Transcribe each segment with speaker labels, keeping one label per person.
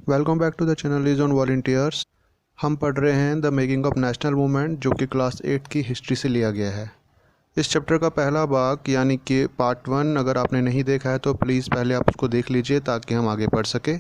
Speaker 1: Welcome back to the channel liaison volunteers. हम पढ़ रहे हैं the making of national movement, जो कि क्लास 8 की हिस्ट्री से लिया गया है। इस चैप्टर का पहला भाग यानी कि पार्ट 1 अगर आपने नहीं देखा है तो प्लीज़ पहले आप उसको देख लीजिए ताकि हम आगे पढ़ सके।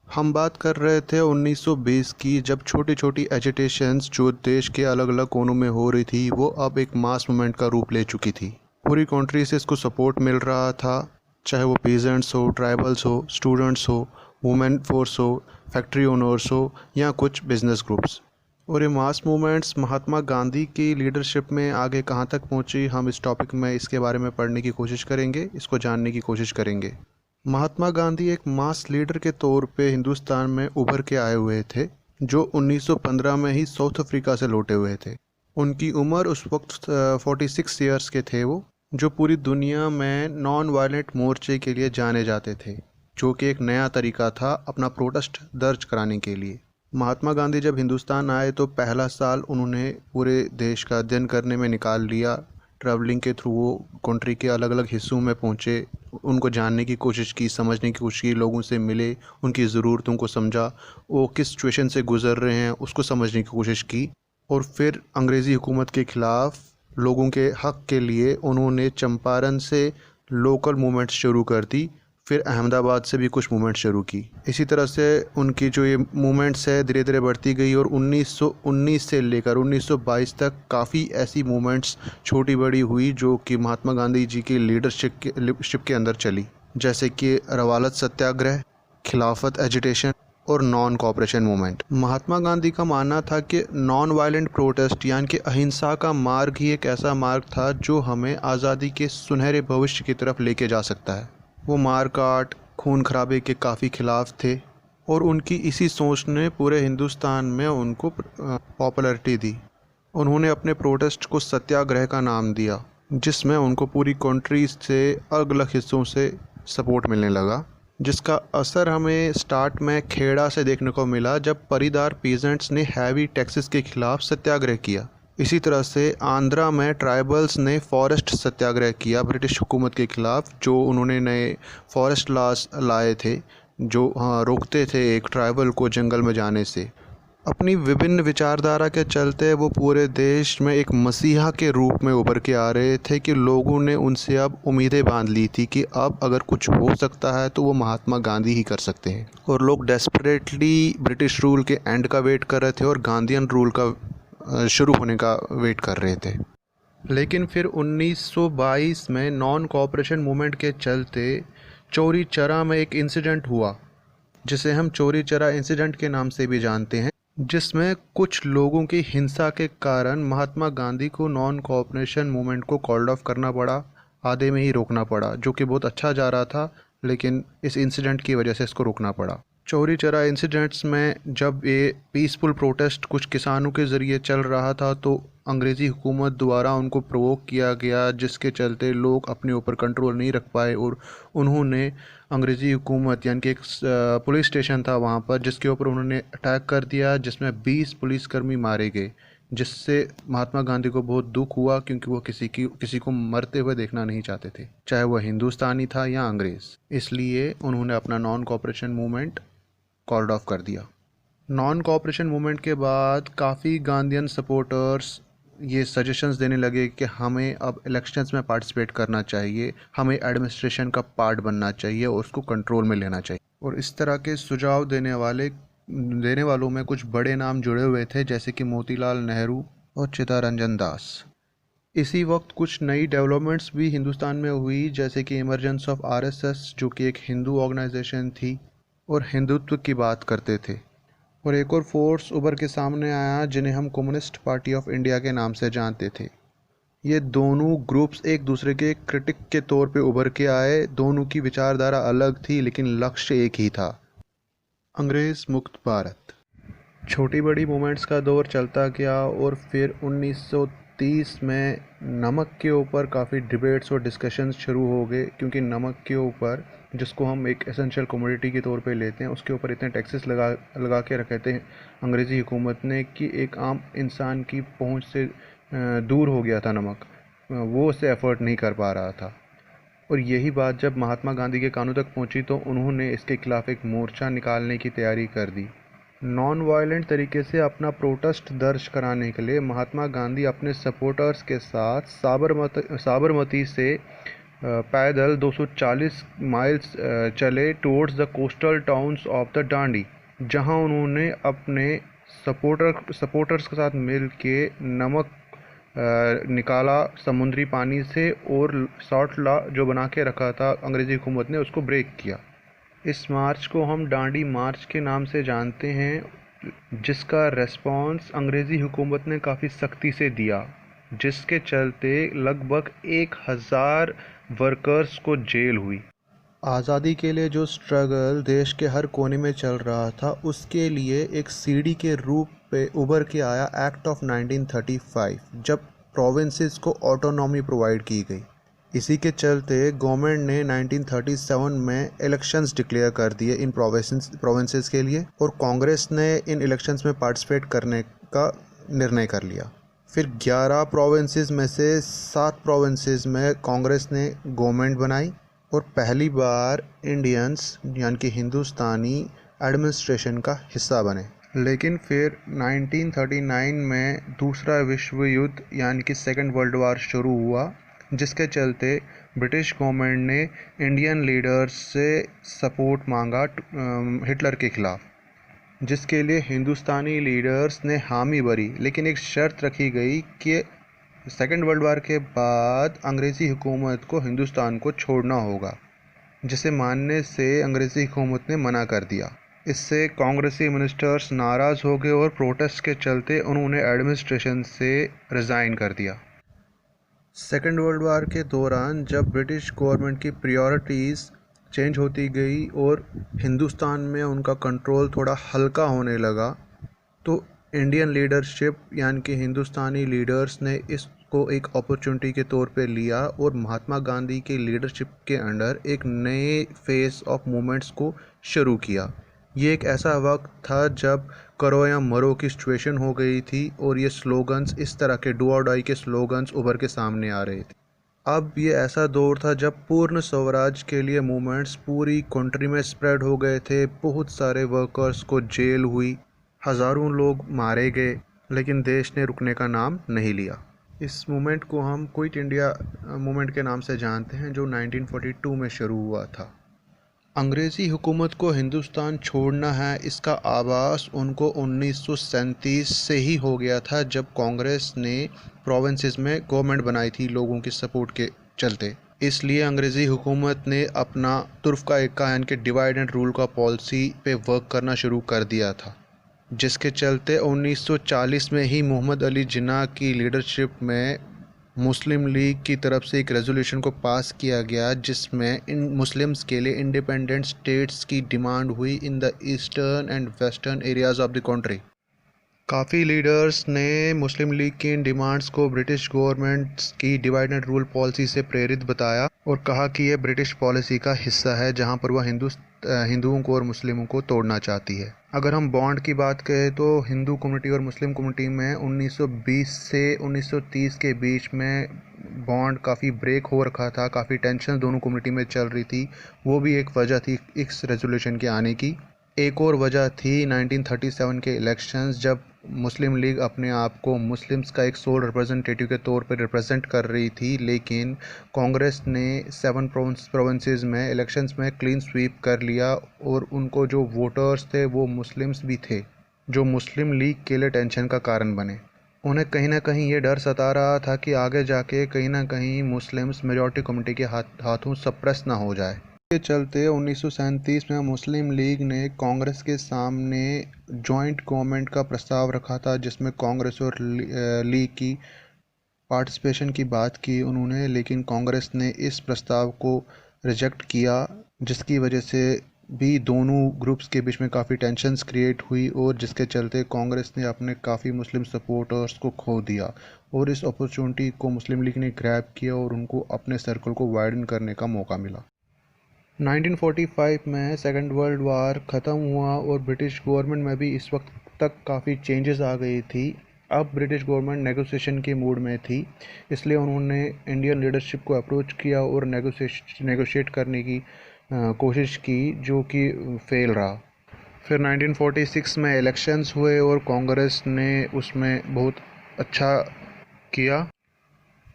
Speaker 1: हम बात कर रहे थे 1920 की, जब छोटी छोटी एजिटेशंस जो देश के अलग अलग कोनों में हो रही थी वो अब एक मास मूवमेंट का रूप ले चुकी थी। पूरी कंट्री से इसको सपोर्ट मिल रहा था, चाहे वो पीजेंट्स हो, ट्राइबल्स हो, स्टूडेंट्स हो, वुमेन फोर्स हो, फैक्ट्री ओनर्स हो या कुछ बिजनेस ग्रुप्स। और ये मास मूवमेंट्स महात्मा गांधी की लीडरशिप में आगे कहाँ तक पहुँची, हम इस टॉपिक में इसके बारे में पढ़ने की कोशिश करेंगे, इसको जानने की कोशिश करेंगे। महात्मा गांधी एक मास लीडर के तौर पे हिंदुस्तान में उभर के आए हुए थे, जो 1915 में ही साउथ अफ्रीका से लौटे हुए थे। उनकी उम्र उस वक्त 46 ईयर्स के थे वो, जो पूरी दुनिया में नॉन वायलेंट मोर्चे के लिए जाने जाते थे, जो कि एक नया तरीका था अपना प्रोटेस्ट दर्ज कराने के लिए। महात्मा गांधी जब हिंदुस्तान आए तो पहला साल उन्होंने पूरे देश का अध्ययन करने में निकाल लिया। ट्रैवलिंग के थ्रू वो कंट्री के अलग अलग हिस्सों में पहुँचे, उनको जानने की कोशिश की, समझने की कोशिश की, लोगों से मिले, उनकी ज़रूरतों को समझा, वो किस सिचुएशन से गुजर रहे हैं उसको समझने की कोशिश की। और फिर अंग्रेज़ी हुकूमत के ख़िलाफ़ लोगों के हक़ के लिए उन्होंने चंपारण से लोकल मूवमेंट्स शुरू कर दी, फिर अहमदाबाद से भी कुछ मूवमेंट शुरू की। इसी तरह से उनकी जो ये मूवमेंट्स है धीरे धीरे बढ़ती गई और 1919 से लेकर 1922 तक काफ़ी ऐसी मूवमेंट्स छोटी बड़ी हुई जो कि महात्मा गांधी जी की लीडरशिप के अंदर चली, जैसे कि रवालत सत्याग्रह, खिलाफत एजिटेशन और non cooperation movement. Mahatma Gandhi का मानना था कि नॉन वायलेंट प्रोटेस्ट यानी कि अहिंसा का मार्ग ही एक ऐसा मार्ग था जो हमें आज़ादी के सुनहरे भविष्य की तरफ लेके जा सकता है। वो मार काट, खून खराबे के काफ़ी खिलाफ थे और उनकी इसी सोच ने पूरे हिंदुस्तान में उनको पॉपुलैरिटी दी। उन्होंने अपने प्रोटेस्ट को सत्याग्रह का नाम दिया, जिसमें उनको पूरी कंट्री से अलग अलग हिस्सों से सपोर्ट मिलने लगा, जिसका असर हमें स्टार्ट में खेड़ा से देखने को मिला जब परिदार पीजेंट्स ने हैवी टैक्सेस के खिलाफ सत्याग्रह किया। इसी तरह से आंध्रा में ट्राइबल्स ने फॉरेस्ट सत्याग्रह किया ब्रिटिश हुकूमत के ख़िलाफ़, जो उन्होंने नए फॉरेस्ट लॉज लाए थे जो रोकते थे एक ट्राइबल को जंगल में जाने से। अपनी विभिन्न विचारधारा के चलते वो पूरे देश में एक मसीहा के रूप में उभर के आ रहे थे कि लोगों ने उनसे अब उम्मीदें बांध ली थी कि अब अगर कुछ हो सकता है तो वो महात्मा गांधी ही कर सकते हैं। और लोग डेस्परेटली ब्रिटिश रूल के एंड का वेट कर रहे थे और गांधीयन रूल का शुरू होने का वेट कर रहे थे। लेकिन फिर 1922 में नॉन कॉपरेशन मूवमेंट के चलते चौरी चौरा में एक इंसिडेंट हुआ, जिसे हम चौरी चौरा इंसिडेंट के नाम से भी जानते हैं, जिसमें कुछ लोगों की हिंसा के कारण महात्मा गांधी को नॉन कॉपरेशन मूवमेंट को कॉल्ड ऑफ करना पड़ा, आधे में ही रोकना पड़ा, जो कि बहुत अच्छा जा रहा था, लेकिन इस इंसिडेंट की वजह से इसको रोकना पड़ा। चौरी चौरा इंसिडेंट्स में जब ये पीसफुल प्रोटेस्ट कुछ किसानों के ज़रिए चल रहा था तो अंग्रेज़ी हुकूमत द्वारा उनको प्रोवोक किया गया, जिसके चलते लोग अपने ऊपर कंट्रोल नहीं रख पाए और उन्होंने अंग्रेज़ी हुकूमत यानी कि एक पुलिस स्टेशन था वहाँ पर, जिसके ऊपर उन्होंने अटैक कर दिया, जिसमें 20 पुलिसकर्मी मारे गए, जिससे महात्मा गांधी को बहुत दुख हुआ क्योंकि वो किसी को मरते हुए देखना नहीं चाहते थे, चाहे वह हिंदुस्तानी था या अंग्रेज़। इसलिए उन्होंने अपना non cooperation movement called off कर दिया। नॉन कॉपरेशन मूवमेंट के बाद काफ़ी गांधीयन सपोर्टर्स ये सजेशंस देने लगे कि हमें अब इलेक्शंस में पार्टिसिपेट करना चाहिए, हमें एडमिनिस्ट्रेशन का पार्ट बनना चाहिए और उसको कंट्रोल में लेना चाहिए। और इस तरह के सुझाव देने वालों में कुछ बड़े नाम जुड़े हुए थे, जैसे कि मोतीलाल नेहरू और चित्तरंजन दास। इसी वक्त कुछ नई डेवलपमेंट्स भी हिंदुस्तान में हुई, जैसे कि इमरजेंस ऑफ आरएसएस, जो कि एक हिंदू ऑर्गेनाइजेशन थी और हिंदुत्व की बात करते थे। और एक और फोर्स उभर के सामने आया जिन्हें हम कम्युनिस्ट पार्टी ऑफ इंडिया के नाम से जानते थे। ये दोनों ग्रुप्स एक दूसरे के क्रिटिक के तौर पे उभर के आए, दोनों की विचारधारा अलग थी लेकिन लक्ष्य एक ही था, अंग्रेज़ मुक्त भारत। छोटी बड़ी मूवमेंट्स का दौर चलता गया और फिर 1930 में नमक के ऊपर काफ़ी डिबेट्स और डिस्कशंस शुरू हो गए, क्योंकि नमक के ऊपर, जिसको हम एक एसेंशियल कमोडिटी के तौर पे लेते हैं, उसके ऊपर इतने टैक्सेस लगा के रखे थे अंग्रेज़ी हुकूमत ने कि एक आम इंसान की पहुंच से दूर हो गया था नमक, वो उससे एफर्ट नहीं कर पा रहा था। और यही बात जब महात्मा गांधी के कानों तक पहुंची तो उन्होंने इसके खिलाफ एक मोर्चा निकालने की तैयारी कर दी। नॉन वायलेंट तरीके से अपना प्रोटेस्ट दर्ज कराने के लिए महात्मा गांधी अपने सपोर्टर्स के साथ साबरमती से पैदल 240 माइल्स चले towards the coastal towns of the Dandi, जहां उन्होंने अपने सपोर्टर्स के साथ मिल के नमक निकाला समुद्री पानी से और शॉर्ट लॉ जो बना के रखा था अंग्रेज़ी हुकूमत ने उसको ब्रेक किया। इस मार्च को हम डांडी मार्च के नाम से जानते हैं, जिसका रेस्पॉन्स अंग्रेज़ी हुकूमत ने काफ़ी सख्ती से दिया, जिसके चलते लगभग 1000 वर्कर्स को जेल हुई। आज़ादी के लिए जो स्ट्रगल देश के हर कोने में चल रहा था, उसके लिए एक सीढ़ी के रूप पे उभर के आया एक्ट ऑफ 1935, जब प्रोविंसेस को ऑटोनॉमी प्रोवाइड की गई। इसी के चलते गवर्नमेंट ने 1937 में इलेक्शंस डिक्लेयर कर दिए इन प्रोविंसेस के लिए, और कांग्रेस ने इन इलेक्शंस में पार्टिसिपेट करने का निर्णय कर लिया। फिर 11 प्रोविंसेस में से 7 प्रोविंसेस में कांग्रेस ने गवर्नमेंट बनाई और पहली बार इंडियंस यानी कि हिंदुस्तानी एडमिनिस्ट्रेशन का हिस्सा बने। लेकिन फिर 1939 में दूसरा विश्व युद्ध यानी कि सेकेंड वर्ल्ड वार शुरू हुआ, जिसके चलते ब्रिटिश गवर्नमेंट ने इंडियन लीडर्स से सपोर्ट मांगा हिटलर के खिलाफ, जिसके लिए हिंदुस्तानी लीडर्स ने हामी भरी। लेकिन एक शर्त रखी गई कि सेकेंड वर्ल्ड वार के बाद अंग्रेज़ी हुकूमत को हिंदुस्तान को छोड़ना होगा, जिसे मानने से अंग्रेज़ी हुकूमत ने मना कर दिया। इससे कांग्रेसी मिनिस्टर्स नाराज़ हो गए और प्रोटेस्ट के चलते उन्होंने एडमिनिस्ट्रेशन से रिज़ाइन कर दिया। सेकेंड वर्ल्ड वार के दौरान जब ब्रिटिश गवर्नमेंट की प्रायोरिटीज़ चेंज होती गई और हिंदुस्तान में उनका कंट्रोल थोड़ा हल्का होने लगा, तो इंडियन लीडरशिप यानी कि हिंदुस्तानी लीडर्स ने इसको एक अपॉर्चुनिटी के तौर पे लिया और महात्मा गांधी की लीडरशिप के अंडर एक नए फेस ऑफ मूवमेंट्स को शुरू किया। ये एक ऐसा वक्त था जब करो या मरो की सिचुएशन हो गई थी और ये स्लोगन्स, इस तरह के डू और डाई के स्लोगन्स उभर के सामने आ रहे थे। अब ये ऐसा दौर था जब पूर्ण स्वराज के लिए मूवमेंट्स पूरी कंट्री में स्प्रेड हो गए थे। बहुत सारे वर्कर्स को जेल हुई, हज़ारों लोग मारे गए, लेकिन देश ने रुकने का नाम नहीं लिया। इस मूवमेंट को हम क्विट इंडिया मूवमेंट के नाम से जानते हैं, जो 1942 में शुरू हुआ था। अंग्रेज़ी हुकूमत को हिंदुस्तान छोड़ना है, इसका आभास उनको 1937 से ही हो गया था, जब कांग्रेस ने प्रोविंसेस में गवर्नमेंट बनाई थी लोगों की सपोर्ट के चलते। इसलिए अंग्रेज़ी हुकूमत ने अपना तुर्फ का इक्का यानी कि डिवाइड एंड रूल का पॉलिसी पे वर्क करना शुरू कर दिया था, जिसके चलते 1940 में ही मोहम्मद अली जिन्ना की लीडरशिप में मुस्लिम लीग की तरफ से एक रेजोल्यूशन को पास किया गया, जिसमें इन मुस्लिम्स के लिए इंडिपेंडेंट स्टेट्स की डिमांड हुई in the eastern and western areas of the country. काफ़ी लीडर्स ने मुस्लिम लीग की इन डिमांड्स को ब्रिटिश गवर्नमेंट की डिवाइड एंड रूल पॉलिसी से प्रेरित बताया और कहा कि यह ब्रिटिश पॉलिसी का हिस्सा है, जहां पर वह हिंदुओं को और मुस्लिमों को तोड़ना चाहती है। अगर हम बॉन्ड की बात करें तो हिंदू कम्युनिटी और मुस्लिम कम्युनिटी में 1920 से 1930 के बीच में बॉन्ड काफ़ी ब्रेक हो रखा था, काफ़ी टेंशन दोनों कम्युनिटी में चल रही थी। वो भी एक वजह थी इस रेजोल्यूशन के आने की। एक और वजह थी 1937 के इलेक्शंस, जब मुस्लिम लीग अपने आप को मुस्लिम्स का एक सोल रिप्रेजेंटेटिव के तौर पर रिप्रेजेंट कर रही थी, लेकिन कांग्रेस ने 7 प्रोविंसेस में इलेक्शंस में क्लीन स्वीप कर लिया और उनको जो वोटर्स थे वो मुस्लिम्स भी थे, जो मुस्लिम लीग के लिए टेंशन का कारण बने। उन्हें कहीं ना कहीं ये डर सता रहा था कि आगे जाके कहीं ना कहीं मुस्लिम्स मेजॉरिटी कम्युनिटी के हाथों सप्रेस ना हो जाए। के चलते 1937 में मुस्लिम लीग ने कांग्रेस के सामने जॉइंट गवर्नमेंट का प्रस्ताव रखा था, जिसमें कांग्रेस और लीग की पार्टिसिपेशन की बात की उन्होंने, लेकिन कांग्रेस ने इस प्रस्ताव को रिजेक्ट किया, जिसकी वजह से भी दोनों ग्रुप्स के बीच में काफ़ी टेंशन्स क्रिएट हुई और जिसके चलते कांग्रेस ने अपने काफ़ी मुस्लिम सपोर्टर्स को खो दिया और इस अपॉर्चुनिटी को मुस्लिम लीग ने ग्रैब किया और उनको अपने सर्कल को वाइडन करने का मौका मिला। 1945 में सेकेंड वर्ल्ड वार ख़त्म हुआ और ब्रिटिश गवर्नमेंट में भी इस वक्त तक काफ़ी चेंजेस आ गई थी। अब ब्रिटिश गवर्नमेंट नेगोशिएशन के मूड में थी, इसलिए उन्होंने इंडियन लीडरशिप को अप्रोच किया और नेगोशिएट करने की कोशिश की, जो कि फेल रहा। फिर 1946 में इलेक्शंस हुए और कांग्रेस ने उसमें बहुत अच्छा किया।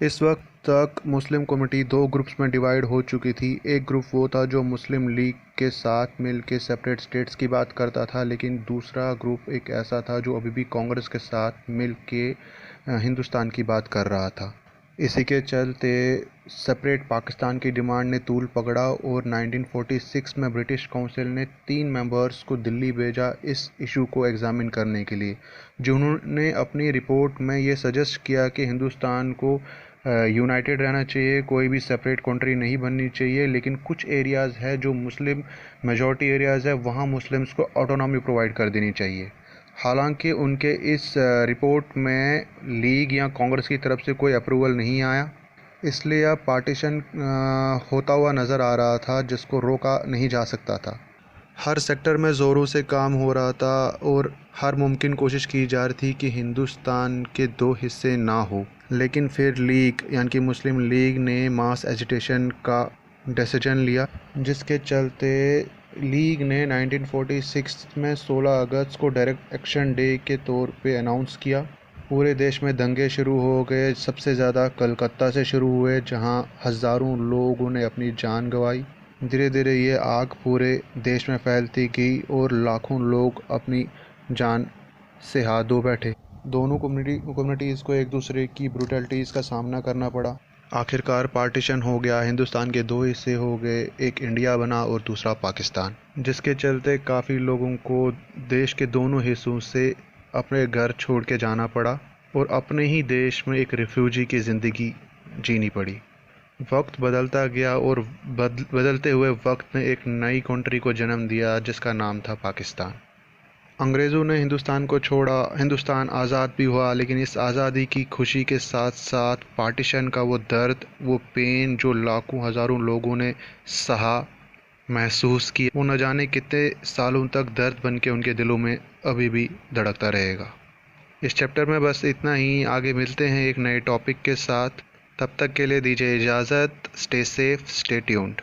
Speaker 1: इस वक्त तक मुस्लिम कम्युनिटी दो ग्रुप्स में डिवाइड हो चुकी थी। एक ग्रुप वो था जो मुस्लिम लीग के साथ मिल के सेपरेट स्टेट्स की बात करता था, लेकिन दूसरा ग्रुप एक ऐसा था जो अभी भी कांग्रेस के साथ मिल के हिंदुस्तान की बात कर रहा था। इसी के चलते सेपरेट पाकिस्तान की डिमांड ने तूल पकड़ा और 1946 में ब्रिटिश काउंसिल ने 3 मेंबर्स को दिल्ली भेजा इस इशू को एग्ज़ामिन करने के लिए, जिन्होंने अपनी रिपोर्ट में ये सजेस्ट किया कि हिंदुस्तान को यूनाइटेड रहना चाहिए, कोई भी सेपरेट कंट्री नहीं बननी चाहिए, लेकिन कुछ एरियाज़ है जो मुस्लिम मेजॉरिटी एरियाज़ है, वहाँ मुस्लिम्स को ऑटोनॉमी प्रोवाइड कर देनी चाहिए। हालांकि उनके इस रिपोर्ट में लीग या कांग्रेस की तरफ से कोई अप्रूवल नहीं आया, इसलिए अब पार्टीशन होता हुआ नज़र आ रहा था, जिसको रोका नहीं जा सकता था। हर सेक्टर में ज़ोरों से काम हो रहा था और हर मुमकिन कोशिश की जा रही थी कि हिंदुस्तान के 2 हिस्से ना हो, लेकिन फिर लीग यानी कि मुस्लिम लीग ने मास एजिटेशन का डिसीजन लिया, जिसके चलते लीग ने 1946 में 16 अगस्त को डायरेक्ट एक्शन डे के तौर पे अनाउंस किया। पूरे देश में दंगे शुरू हो गए। सबसे ज़्यादा कलकत्ता से शुरू हुए, जहां हज़ारों लोगों ने अपनी जान गंवाई। धीरे धीरे ये आग पूरे देश में फैलती गई और लाखों लोग अपनी जान से हाथ धो बैठे। दोनों कम्युनिटीज़ को एक दूसरे की ब्रूटलिटीज़ का सामना करना पड़ा। आखिरकार पार्टीशन हो गया, हिंदुस्तान के 2 हिस्से हो गए, एक इंडिया बना और दूसरा पाकिस्तान, जिसके चलते काफ़ी लोगों को देश के दोनों हिस्सों से अपने घर छोड़ के जाना पड़ा और अपने ही देश में एक रिफ्यूजी की ज़िंदगी जीनी पड़ी। वक्त बदलता गया और बदलते हुए वक्त ने एक नई कंट्री को जन्म दिया, जिसका नाम था पाकिस्तान। अंग्रेज़ों ने हिंदुस्तान को छोड़ा, हिंदुस्तान आज़ाद भी हुआ, लेकिन इस आज़ादी की खुशी के साथ साथ पार्टीशन का वो दर्द, वो पेन जो लाखों हज़ारों लोगों ने सहा, महसूस किया, वो न जाने कितने सालों तक दर्द बन के उनके दिलों में अभी भी धड़कता रहेगा। इस चैप्टर में बस इतना ही। आगे मिलते हैं एक नए टॉपिक के साथ। तब तक के लिए दीजिए इजाज़त। Stay safe, stay tuned.